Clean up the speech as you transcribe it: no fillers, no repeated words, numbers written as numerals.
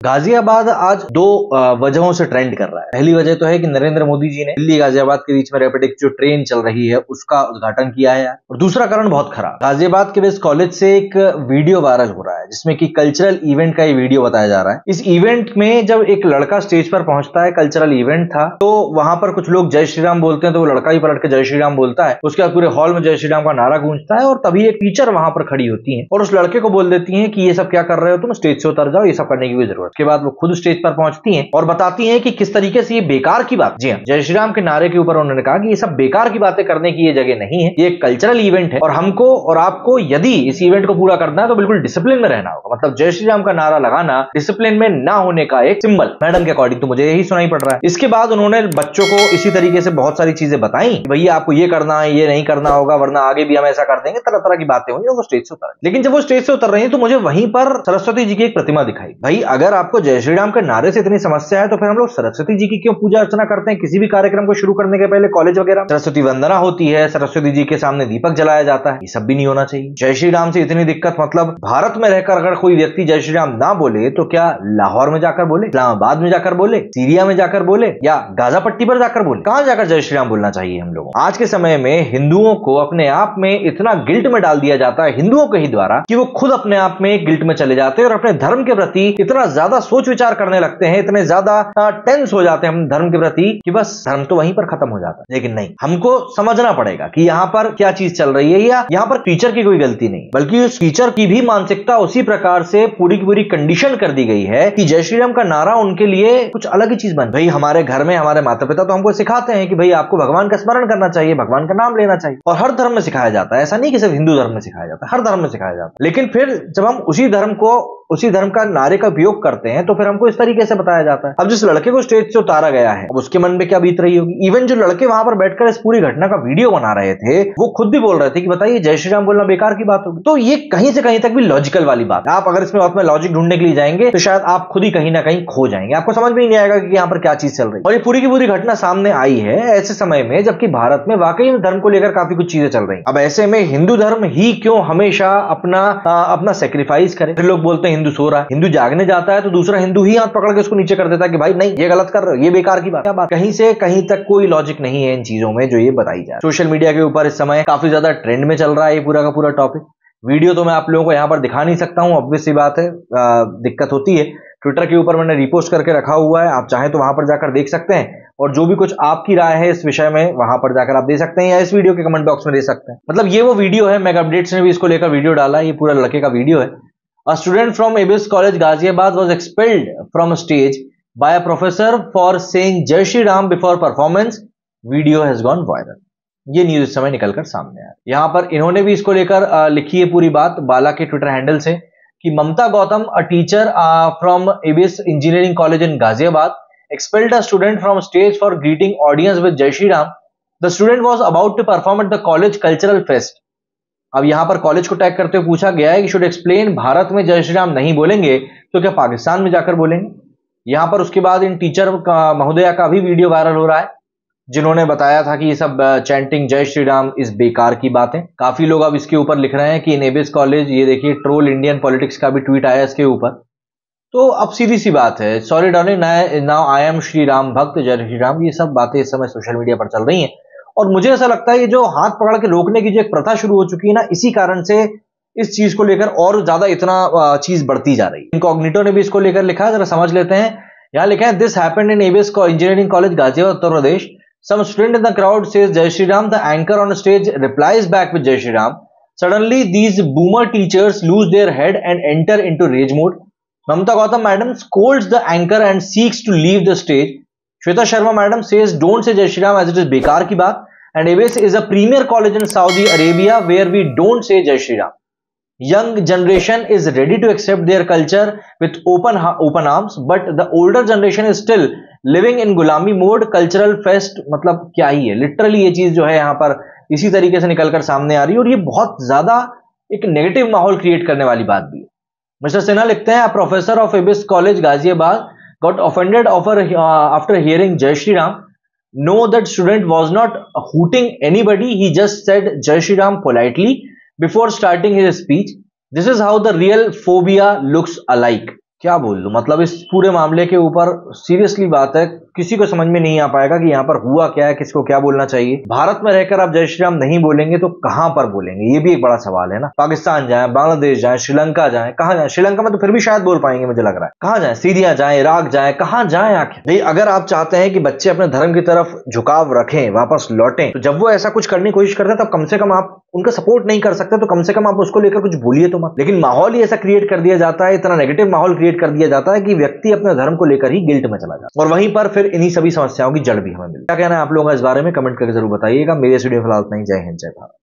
गाजियाबाद आज दो वजहों से ट्रेंड कर रहा है। पहली वजह तो है कि नरेंद्र मोदी जी ने दिल्ली गाजियाबाद के बीच में रैपिड जो ट्रेन चल रही है उसका उद्घाटन किया है। और दूसरा कारण बहुत खराब, गाजियाबाद के बेस कॉलेज से एक वीडियो वायरल हो रहा है जिसमें कि कल्चरल इवेंट का ये वीडियो बताया जा रहा है। इस इवेंट में जब एक लड़का स्टेज पर पहुंचता है, कल्चरल इवेंट था, तो वहां पर कुछ लोग जय श्री राम बोलते हैं, तो वो लड़का ही पलट के जय श्री राम बोलता है। उसके बाद पूरे हॉल में जय श्री राम का नारा गूंजता है और तभी एक टीचर वहां पर खड़ी होती है और उस लड़के को बोल देती है कि ये सब क्या कर रहे हो तुम, स्टेज से उतर जाओ, ये सब करने की कोई जरूरत। उसके बाद वो खुद स्टेज पर पहुंचती हैं और बताती हैं कि किस तरीके से ये बेकार की बात, जी हां, जय श्री राम के नारे के ऊपर उन्होंने कहा कि ये सब बेकार की बातें करने की ये जगह नहीं है, ये एक कल्चरल इवेंट है और हमको और आपको यदि इस इवेंट को पूरा करना है तो बिल्कुल डिसिप्लिन में रहना होगा। मतलब जय श्री राम का नारा लगाना डिसिप्लिन में ना होने का एक सिंबल, मैडम के अकॉर्डिंग तो मुझे यही सुनाई पड़ रहा है। इसके बाद उन्होंने बच्चों को इसी तरीके से बहुत सारी चीजें बताई, भैया आपको ये करना है, ये नहीं करना होगा, वरना आगे भी हम ऐसा कर देंगे, तरह तरह की बातें हुई और वो स्टेज से उतर। लेकिन जब वो स्टेज से उतर रही है तो मुझे वहीं पर सरस्वती जी की एक प्रतिमा दिखाई। भाई अगर आपको जय श्री राम के नारे से इतनी समस्या है तो फिर हम लोग सरस्वती जी की क्यों पूजा अर्चना करते हैं? किसी भी कार्यक्रम को शुरू करने के पहले कॉलेज वगैरह सरस्वती वंदना होती है, सरस्वती जी के सामने दीपक जलाया जाता है, ये सब भी नहीं होना चाहिए। जय श्री राम से इतनी दिक्कत, मतलब भारत में रहकर अगर कोई व्यक्ति जय श्री राम ना बोले तो क्या लाहौर में जाकर बोले, इस्लामाबाद में जाकर बोले, सीरिया में जाकर बोले या गाजा पट्टी पर जाकर बोले? कहां जाकर जय श्री राम बोलना चाहिए हम लोगों? आज के समय में हिंदुओं को अपने आप में इतना गिल्ट में डाल दिया जाता है हिंदुओं के ही द्वारा कि वो खुद अपने आप में गिल्ट में चले जाते हैं और अपने धर्म के प्रति इतना ज्यादा सोच विचार करने लगते हैं, इतने ज्यादा टेंस हो जाते हैं हम धर्म के प्रति कि बस धर्म तो वहीं पर खत्म हो जाता है। लेकिन नहीं, हमको समझना पड़ेगा कि यहाँ पर क्या चीज चल रही है, या यहाँ पर टीचर की कोई गलती नहीं, बल्कि उस टीचर की भी मानसिकता उसी प्रकार से पूरी की पूरी कंडीशन कर दी गई है कि जय श्री राम का नारा उनके लिए कुछ अलग ही चीज बन। भाई हमारे घर में हमारे माता पिता तो हमको सिखाते हैं कि भाई आपको भगवान का स्मरण करना चाहिए, भगवान का नाम लेना चाहिए, और हर धर्म में सिखाया जाता है। ऐसा नहीं कि सिर्फ हिंदू धर्म में सिखाया जाता है, हर धर्म में सिखाया जाता है। लेकिन फिर जब हम उसी धर्म का नारे का उपयोग करते हैं तो फिर हमको इस तरीके से बताया जाता है। अब जिस लड़के को स्टेज से उतारा गया है, अब उसके मन में क्या बीत रही होगी? इवन जो लड़के वहां पर बैठकर इस पूरी घटना का वीडियो बना रहे थे वो खुद भी बोल रहे थे कि बताइए जय श्री राम बोलना बेकार की बात होगी। तो ये कहीं से कहीं तक भी लॉजिकल वाली बात है। आप अगर इसमें बात में लॉजिक ढूंढने के लिए जाएंगे तो शायद आप खुद ही कहीं ना कहीं खो जाएंगे, आपको समझ में ही नहीं आएगा कि यहाँ पर क्या चीज चल रही है। और ये पूरी की पूरी घटना सामने आई है ऐसे समय में जबकि भारत में वाकई में धर्म को लेकर काफी कुछ चीजें चल रही। अब ऐसे में हिंदू धर्म ही क्यों हमेशा अपना सेक्रीफाइस करे? फिर लोग बोलते हैं हिंदू सो रहा है, हिंदू जागने जाता है तो दूसरा हिंदू ही हाथ पकड़ के उसको नीचे कर देता है कि भाई नहीं ये गलत कर रहे हो, ये बेकार की बात। क्या बात? कहीं से कहीं तक कोई लॉजिक नहीं है इन चीजों में जो ये बताई जाए। सोशल मीडिया के ऊपर इस समय काफी ज्यादा ट्रेंड में चल रहा है ये पूरा का पूरा टॉपिक। वीडियो तो मैं आप लोगों को यहाँ पर दिखा नहीं सकता हूँ, ऑब्वियस सी बात है, दिक्कत होती है। ट्विटर के ऊपर मैंने रिपोस्ट करके रखा हुआ है, आप चाहें तो वहां पर जाकर देख सकते हैं और जो भी कुछ आपकी राय है इस विषय में वहां पर जाकर आप दे सकते हैं या इस वीडियो के कमेंट बॉक्स में दे सकते हैं। मतलब ये वो वीडियो है, मेगा अपडेट्स ने भी इसको लेकर वीडियो डाला है, ये पूरा लड़के का वीडियो है। A student from ABS College Ghaziabad was expelled from a stage by a professor for saying Jai Shri Ram before performance. Video has gone viral. ये न्यूज इस समय निकलकर सामने आया। यहाँ पर इन्होंने भी इसको लेकर लिखी है पूरी बात बाला के ट्विटर हैंडल से कि Mamta Gautam, a teacher from ABS Engineering College in Ghaziabad, expelled a student from stage for greeting audience with Jai Shri Ram. The student was about to perform at the college cultural fest. अब यहां पर college को tag करते हुए पूछा गया है कि शुड एक्सप्लेन, भारत में जय श्री राम नहीं बोलेंगे तो क्या पाकिस्तान में जाकर बोलेंगे? यहां पर उसके बाद इन टीचर महोदया का भी वीडियो वायरल हो रहा है जिन्होंने बताया था कि ये सब चैंटिंग जय श्री राम इस बेकार की बातें। काफी लोग अब इसके ऊपर लिख रहे हैं कि इन एबीएस कॉलेज, ये देखिए ट्रोल इंडियन पॉलिटिक्स का भी ट्वीट आया इसके ऊपर। तो अब सीधी सी बात है, sorry darling, now I am Shri Ram भक्त, जय श्री राम, ये सब बातें इस समय सोशल मीडिया पर चल रही हैं। और मुझे ऐसा लगता है ये जो हाथ पकड़ के रोकने की जो एक प्रथा शुरू हो चुकी है ना, इसी कारण से इस चीज को लेकर और ज्यादा इतना चीज बढ़ती जा रही है। इनकॉग्निटो ने भी इसको लेकर लिखा है, जरा समझ लेते हैं। यहाँ लिखा है, this happened in ABS engineering college Ghaziabad Uttar Pradesh. Some student in the crowd says Jai Shri Ram, the anchor on stage replies back with Jai Shri Ram. Suddenly these boomer teachers lose their head and enter into rage mode. Mamta Gautam madam scolds the anchor and seeks to leave the stage. Shweta Sharma madam says don't say Jai Shri Ram as it is बेकार की बात, and ABS is a premier college in Saudi Arabia where we don't say Jai Shri Ram. Young generation is ready to accept their culture with open arms, but the older generation is still living in गुलामी mode. Cultural fest मतलब क्या ही है, literally ये चीज जो है यहाँ पर इसी तरीके से निकलकर सामने आ रही है और ये बहुत ज्यादा एक नेगेटिव माहौल क्रिएट करने वाली बात भी है। मिस्टर सिन्हा लिखते हैं, professor of ABS college Ghaziabad got offended after hearing Jai Shri Ram. No, that student was not hooting anybody. He just said Jai Shri Ram politely before starting his speech. This is how the real phobia looks alike. क्या बोल दूं, मतलब इस पूरे मामले के ऊपर seriously बात है, किसी को समझ में नहीं आ पाएगा कि यहाँ पर हुआ क्या है, किसको क्या बोलना चाहिए। भारत में रहकर आप जय श्री राम नहीं बोलेंगे तो कहां पर बोलेंगे, ये भी एक बड़ा सवाल है ना। पाकिस्तान जाए, बांग्लादेश जाए, श्रीलंका जाए, कहां जाए? श्रीलंका में तो फिर भी शायद बोल पाएंगे, मुझे लग रहा है। कहां जाए? सीरिया जाए, इराक जाए, कहां जाए आखिर? नहीं, अगर आप चाहते हैं कि बच्चे अपने धर्म की तरफ झुकाव रखें, वापस लौटें, तो जब वो ऐसा कुछ करने की कोशिश करते हैं तब कम से कम आप उनका सपोर्ट नहीं कर सकते, तो कम से कम आप उसको लेकर कुछ बोलिए तो मत। लेकिन माहौल ही ऐसा क्रिएट कर दिया जाता है, इतना नेगेटिव माहौल क्रिएट कर दिया जाता है कि व्यक्ति अपने धर्म को लेकर ही गिल्ट में चला जाता है, और वहीं पर फिर इन्हीं सभी समस्याओं की जड़ भी हमें मिलती है। क्या कहना है आप लोगों का इस बारे में? कमेंट करके जरूर बताइएगा। मेरे वीडियो फिलहाल इतना ही। जय हिंद, जय भारत।